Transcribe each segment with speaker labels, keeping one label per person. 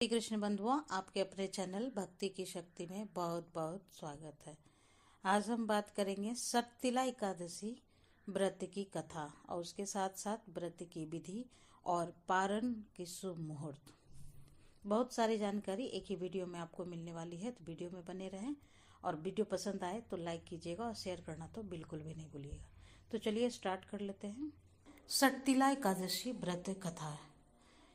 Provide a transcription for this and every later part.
Speaker 1: श्री कृष्ण बंधुओं, आपके अपने चैनल भक्ति की शक्ति में बहुत बहुत स्वागत है। आज हम बात करेंगे सटतिला एकादशी व्रत की कथा और उसके साथ साथ व्रत की विधि और पारण की शुभ मुहूर्त। बहुत सारी जानकारी एक ही वीडियो में आपको मिलने वाली है, तो वीडियो में बने रहें। और वीडियो पसंद आए तो लाइक कीजिएगा और शेयर करना तो बिल्कुल भी नहीं भूलिएगा। तो चलिए स्टार्ट कर लेते हैं। सटतिला एकादशी व्रत कथा।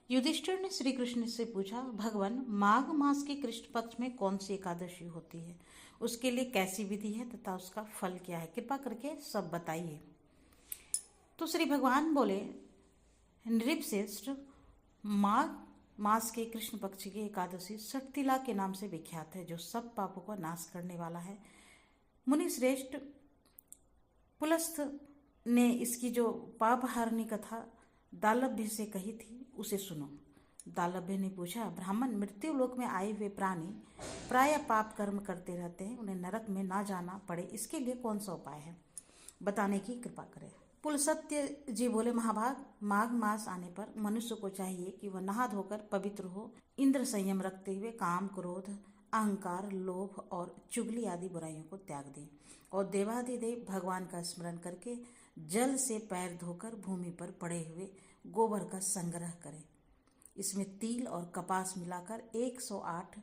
Speaker 1: युधिष्ठिर ने श्री कृष्ण से पूछा, भगवान, माघ मास के कृष्ण पक्ष में कौन सी एकादशी होती है, उसके लिए कैसी विधि है तथा उसका फल क्या है, कृपा करके सब बताइए। तो श्री भगवान बोले, नृपश्रेष्ठ, माघ मास के कृष्ण पक्ष की एकादशी सटतिला के नाम से विख्यात है, जो सब पापों का नाश करने वाला है। मुनि श्रेष्ठ पुलस्थ ने इसकी जो पापहारिणी कथा दालभ्य से कही थी उसे सुनो। दालभ्य ने पूछा, ब्राह्मण मृत्यु लोक में आए हुए प्राणी प्राय पाप कर्म करते रहते हैं, उन्हें नरक में ना जाना पड़े, इसके लिए कौन सा उपाय है, बताने की कृपा करें। पुलसत्य जी बोले, महाभाग, माघ मास आने पर मनुष्य को चाहिए कि वह नहा धोकर पवित्र हो, इंद्र संयम रखते हुए काम, क्रोध, अहंकार, लोभ और चुगली आदि बुराइयों को त्याग दें और देवाधिदेव भगवान का स्मरण करके जल से पैर धोकर भूमि पर पड़े हुए गोबर का संग्रह करें। इसमें तिल और कपास मिलाकर 108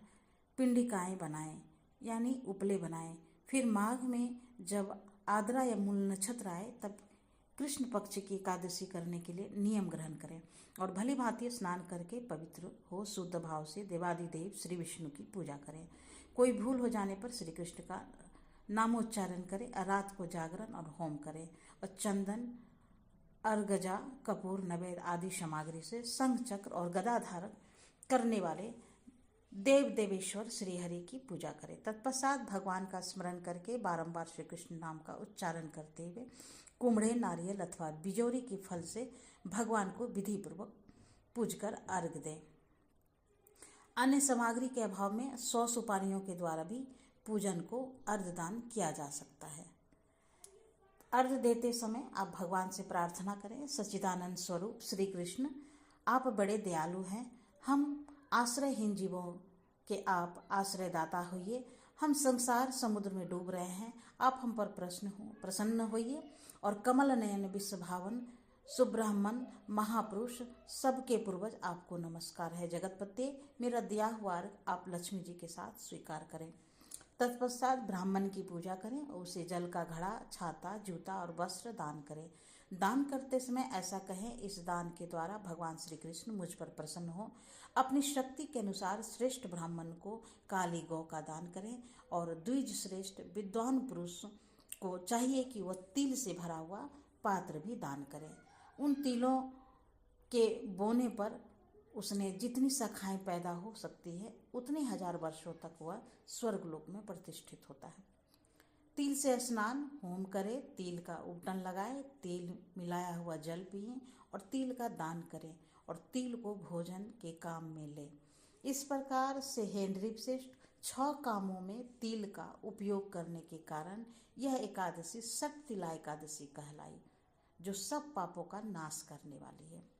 Speaker 1: पिंडिकाएं बनाएं, यानी उपले बनाएं। फिर माघ में जब आद्रा या मूल नक्षत्र आए तब कृष्ण पक्ष की एकादशी करने के लिए नियम ग्रहण करें और भली भांति स्नान करके पवित्र हो शुद्ध भाव से देवादिदेव श्री विष्णु की पूजा करें। कोई भूल हो जाने पर श्री कृष्ण का नामोच्चारण करें, रात को जागरण और होम करें और चंदन, अर्गजा, कपूर, नवेद आदि सामग्री से शंख चक्र और गदा धारण करने वाले देव देवेश्वर श्री हरि की पूजा करें। तत्पश्चात भगवान का स्मरण करके बारंबार श्री कृष्ण नाम का उच्चारण करते हुए कुम्भे, नारियल अथवा बिजोरी के फल से भगवान को विधि पूर्वक पूजकर अर्घ दें। अन्य सामग्री के अभाव में 100 सुपारियों के द्वारा भी पूजन को अर्घदान किया जा सकता है। अर्घ देते समय आप भगवान से प्रार्थना करें, सच्चिदानंद स्वरूप श्री कृष्ण, आप बड़े दयालु हैं, हम आश्रयहीन जीवों के आप आश्रयदाता होइए। हम संसार समुद्र में डूब रहे हैं, आप हम पर प्रसन्न होइए और कमल नयन विश्वभावन सुब्रह्मण्य महापुरुष सबके पूर्वज आपको नमस्कार है। जगतपते, मेरा दिया हुआ अर्घ आप लक्ष्मी जी के साथ स्वीकार करें। तत्पश्चात ब्राह्मण की पूजा करें और उसे जल का घड़ा, छाता, जूता और वस्त्र दान करें। दान करते समय ऐसा कहें, इस दान के द्वारा भगवान श्री कृष्ण मुझ पर प्रसन्न हो। अपनी शक्ति के अनुसार श्रेष्ठ ब्राह्मण को काली गौ का दान करें और द्विज श्रेष्ठ विद्वान पुरुष को चाहिए कि वह तिल से भरा हुआ पात्र भी दान करें। उन तिलों के बोने पर उसने जितनी शाखाएं पैदा हो सकती है उतने 1000 वर्षों तक वह स्वर्गलोक में प्रतिष्ठित होता है। तिल से स्नान, होम करें, तिल का उपटन लगाए, तिल मिलाया हुआ जल पिए और तिल का दान करें और तिल को भोजन के काम में ले। इस प्रकार से हे नृपश्रेष्ठ, 6 कामों में तिल का उपयोग करने के कारण यह एकादशी सटतिला एकादशी कहलाई, जो सब पापों का नाश करने वाली है।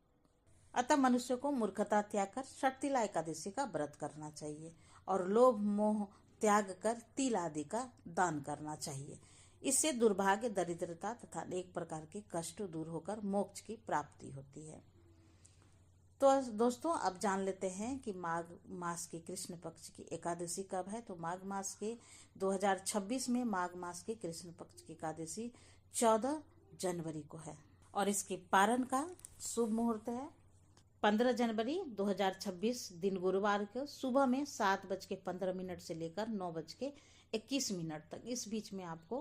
Speaker 1: अतः मनुष्य को मूर्खता त्याग कर सटतिला एकादशी का व्रत करना चाहिए और लोभ मोह त्याग कर तिल आदि का दान करना चाहिए। इससे दुर्भाग्य, दरिद्रता तथा अनेक प्रकार के कष्ट दूर होकर मोक्ष की प्राप्ति होती है। तो दोस्तों, अब जान लेते हैं कि माघ मास की कृष्ण पक्ष की एकादशी कब है। तो माघ मास के 2026 में माघ मास की कृष्ण पक्ष की एकादशी 14 जनवरी को है और इसके पारण का शुभ मुहूर्त है 15 जनवरी 2026 दिन गुरुवार को सुबह में 7:15 से लेकर 9:21 तक, इस बीच में आपको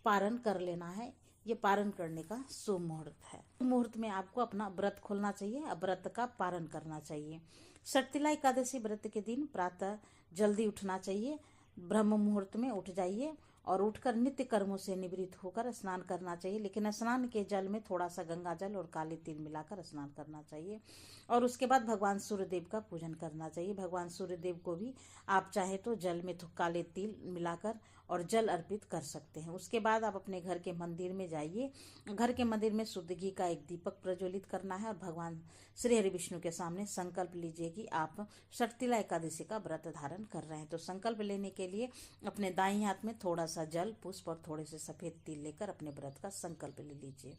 Speaker 1: पारण कर लेना है। ये पारण करने का शुभ मुहूर्त है। मुहूर्त में आपको अपना व्रत खोलना चाहिए, व्रत का पारण करना चाहिए। सटतिला एकादशी व्रत के दिन प्रातः जल्दी उठना चाहिए, ब्रह्म मुहूर्त में उठ जाइए और उठकर नित्य कर्मों से निवृत्त होकर स्नान करना चाहिए। लेकिन स्नान के जल में थोड़ा सा गंगा जल और काले तिल मिलाकर स्नान करना चाहिए। और उसके बाद भगवान सूर्यदेव का पूजन करना चाहिए। भगवान सूर्यदेव को भी आप चाहे तो जल में काले तिल मिलाकर और जल अर्पित कर सकते हैं। उसके बाद आप अपने घर के मंदिर में जाइए। घर के मंदिर में शुद्ध घी का एक दीपक प्रज्वलित करना है और भगवान श्री हरि विष्णु के सामने संकल्प लीजिए कि आप षटतिला एकादशी का व्रत धारण कर रहे हैं। तो संकल्प लेने के लिए अपने दाईं हाथ में थोड़ा सा जल, पुष्प और थोड़े से सफेद तिल लेकर अपने व्रत का संकल्प ले लीजिए।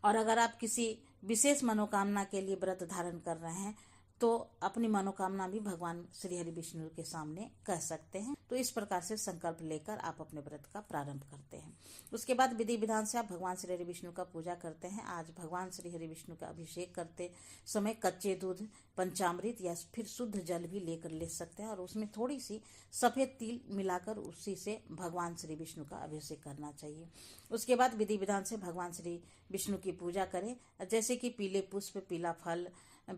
Speaker 1: और अगर आप किसी विशेष मनोकामना के लिए व्रत धारण कर रहे हैं तो अपनी मनोकामना भी भगवान श्री हरि विष्णु के सामने कह सकते हैं। तो इस प्रकार से संकल्प लेकर आप अपने व्रत का प्रारंभ करते हैं। उसके बाद विधि विधान से आप भगवान श्री हरि विष्णु का पूजा करते हैं। आज भगवान श्री हरि विष्णु का अभिषेक करते समय कच्चे दूध, पंचामृत या फिर शुद्ध जल भी लेकर ले सकते हैं और उसमें थोड़ी सी सफेद तिल मिलाकर उसी से भगवान श्री विष्णु का अभिषेक करना चाहिए। उसके बाद विधि विधान से भगवान श्री विष्णु की पूजा करें, जैसे कि पीले पुष्प, पीला फल,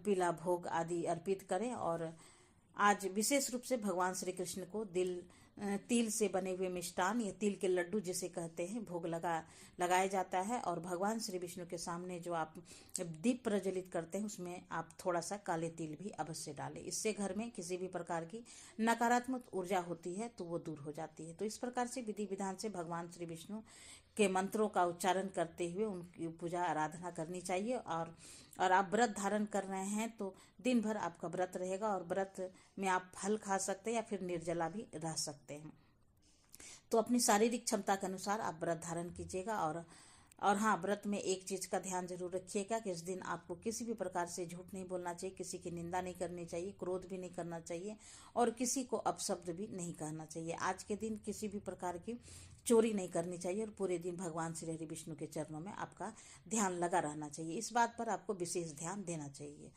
Speaker 1: पीला भोग आदि अर्पित करें। और आज विशेष रूप से भगवान श्री कृष्ण को तिल से बने हुए मिष्टान या तिल के लड्डू जिसे कहते हैं भोग लगाया जाता है। और भगवान श्री विष्णु के सामने जो आप दीप प्रज्वलित करते हैं उसमें आप थोड़ा सा काले तिल भी अवश्य डालें। इससे घर में किसी भी प्रकार की नकारात्मक ऊर्जा होती है तो वो दूर हो जाती है। तो इस प्रकार से विधि विधान से भगवान श्री विष्णु के मंत्रों का उच्चारण करते हुए उनकी पूजा आराधना करनी चाहिए। और आप व्रत धारण कर रहे हैं तो दिन भर आपका व्रत रहेगा और व्रत में आप फल खा सकते हैं या फिर निर्जला भी रह सकते हैं। तो अपनी शारीरिक क्षमता के अनुसार आप व्रत धारण कीजिएगा। और हाँ, व्रत में एक चीज का ध्यान जरूर रखिएगा कि इस दिन आपको किसी भी प्रकार से झूठ नहीं बोलना चाहिए, किसी की निंदा नहीं करनी चाहिए, क्रोध भी नहीं करना चाहिए और किसी को अपशब्द भी नहीं कहना चाहिए। आज के दिन किसी भी प्रकार की चोरी नहीं करनी चाहिए और पूरे दिन भगवान श्री हरि विष्णु के चरणों में आपका ध्यान लगा रहना चाहिए। इस बात पर आपको विशेष ध्यान देना चाहिए।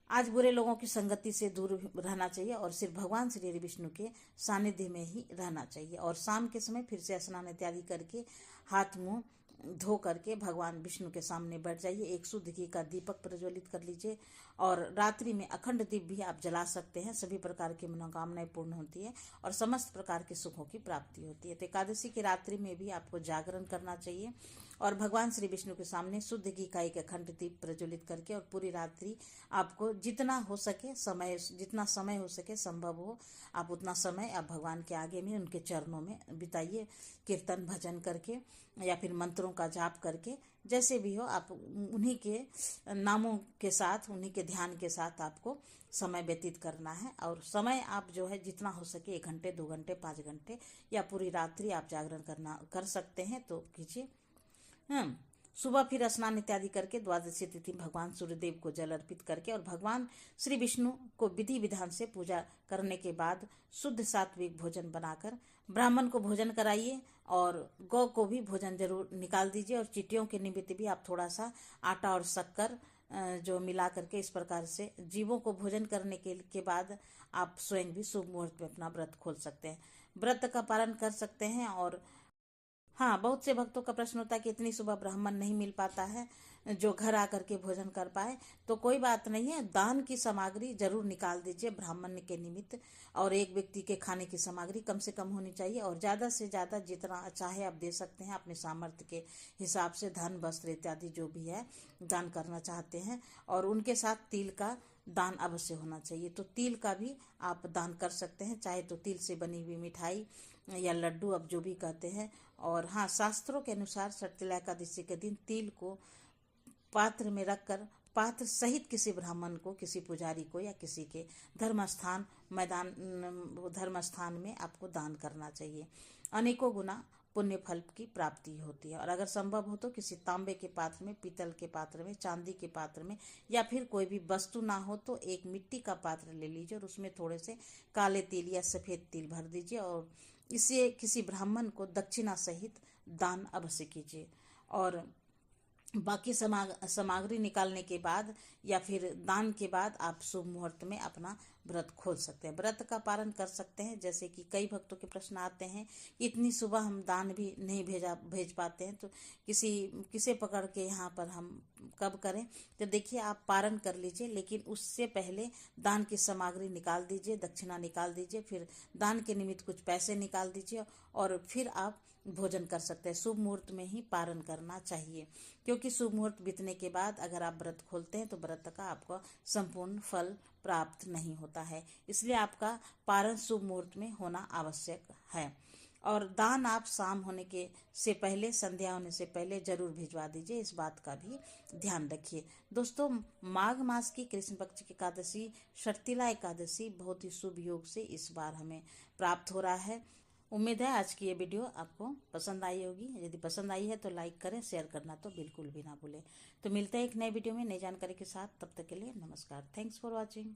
Speaker 1: आज बुरे लोगों की संगति से दूर रहना चाहिए और सिर्फ भगवान श्री हरि विष्णु के सानिध्य में ही रहना चाहिए। और शाम के समय फिर से स्नान इत्यादि करके हाथ मुंह धो करके भगवान विष्णु के सामने बैठ जाइए। एक शुद्ध घी का दीपक प्रज्वलित कर लीजिए और रात्रि में अखंड दीप भी आप जला सकते हैं। सभी प्रकार की मनोकामनाएं पूर्ण होती है और समस्त प्रकार के सुखों की प्राप्ति होती है। तो एकादशी की रात्रि में भी आपको जागरण करना चाहिए और भगवान श्री विष्णु के सामने शुद्ध घी का एक अखंड दीप प्रज्वलित करके और पूरी रात्रि आपको जितना हो सके जितना समय हो सके संभव हो आप उतना समय आप भगवान के आगे में उनके चरणों में बिताइए, कीर्तन भजन करके या फिर मंत्रों का जाप करके, जैसे भी हो आप उन्हीं के नामों के साथ, उन्हीं के ध्यान के साथ आपको समय व्यतीत करना है। और समय आप जो है जितना हो सके 1 घंटे, 2 घंटे, 5 घंटे या पूरी रात्रि आप जागरण कर सकते हैं तो कीजिए। सुबह फिर स्नान इत्यादि करके द्वादशी तिथि भगवान सूर्यदेव को जल अर्पित करके और भगवान श्री विष्णु को विधि विधान से पूजा करने के बाद शुद्ध सात्विक भोजन बनाकर ब्राह्मण को भोजन कराइए और गौ को भी भोजन जरूर निकाल दीजिए। और चींटियों के निमित्त भी आप थोड़ा सा आटा और शक्कर जो मिला करके इस प्रकार से जीवों को भोजन करने के बाद आप स्वयं भी शुभ मुहूर्त में अपना व्रत खोल सकते हैं, व्रत का पालन कर सकते हैं। और हाँ, बहुत से भक्तों का प्रश्न होता है कि इतनी सुबह ब्राह्मण नहीं मिल पाता है जो घर आकर के भोजन कर पाए, तो कोई बात नहीं है, दान की सामग्री जरूर निकाल दीजिए ब्राह्मण के निमित्त। और एक व्यक्ति के खाने की सामग्री कम से कम होनी चाहिए और ज़्यादा से ज़्यादा जितना चाहे आप दे सकते हैं अपने सामर्थ्य के हिसाब से, धन वस्त्र इत्यादि जो भी है दान करना चाहते हैं। और उनके साथ तिल का दान अवश्य होना चाहिए, तो तिल का भी आप दान कर सकते हैं, चाहे तो तिल से बनी हुई मिठाई या लड्डू आप जो भी कहते हैं। और हाँ, शास्त्रों के अनुसार षटतिला एकादशी के दिन तिल को पात्र में रखकर पात्र सहित किसी ब्राह्मण को, किसी पुजारी को या किसी के धर्मस्थान में आपको दान करना चाहिए। अनेकों गुना पुण्य फल की प्राप्ति होती है। और अगर संभव हो तो किसी तांबे के पात्र में, पीतल के पात्र में, चांदी के पात्र में या फिर कोई भी वस्तु ना हो तो एक मिट्टी का पात्र ले लीजिए और उसमें थोड़े से काले तिल या सफेद तिल भर दीजिए और इसे किसी ब्राह्मण को दक्षिणा सहित दान अवश्य कीजिए। और बाकी सामग्री निकालने के बाद या फिर दान के बाद आप शुभ मुहूर्त में अपना व्रत खोल सकते हैं, व्रत का पालन कर सकते हैं। जैसे कि कई भक्तों के प्रश्न आते हैं कि इतनी सुबह हम दान भी नहीं भेज पाते हैं, तो किसे पकड़ के यहाँ पर हम कब करें? तो देखिए, आप पारण कर लीजिए, लेकिन उससे पहले दान की सामग्री निकाल दीजिए, दक्षिणा निकाल दीजिए, फिर दान के निमित्त कुछ पैसे निकाल दीजिए और फिर आप भोजन कर सकते हैं। शुभ मुहूर्त में ही पारण करना चाहिए, क्योंकि शुभ मुहूर्त बीतने के बाद अगर आप व्रत खोलते हैं तो व्रत का आपको संपूर्ण फल प्राप्त नहीं होता है। इसलिए आपका पारण शुभ मुहूर्त में होना आवश्यक है। और दान आप शाम होने के से पहले, संध्या होने से पहले जरूर भिजवा दीजिए, इस बात का भी ध्यान रखिए। दोस्तों, माघ मास की कृष्ण पक्ष की एकादशी शर्तिला एकादशी बहुत ही शुभ योग से इस बार हमें प्राप्त हो रहा है। उम्मीद है आज की ये वीडियो आपको पसंद आई होगी। यदि पसंद आई है तो लाइक करें, शेयर करना तो बिल्कुल भी ना भूलें। तो मिलते हैं एक नए वीडियो में नई जानकारी के साथ। तब तक के लिए नमस्कार। Thanks for watching.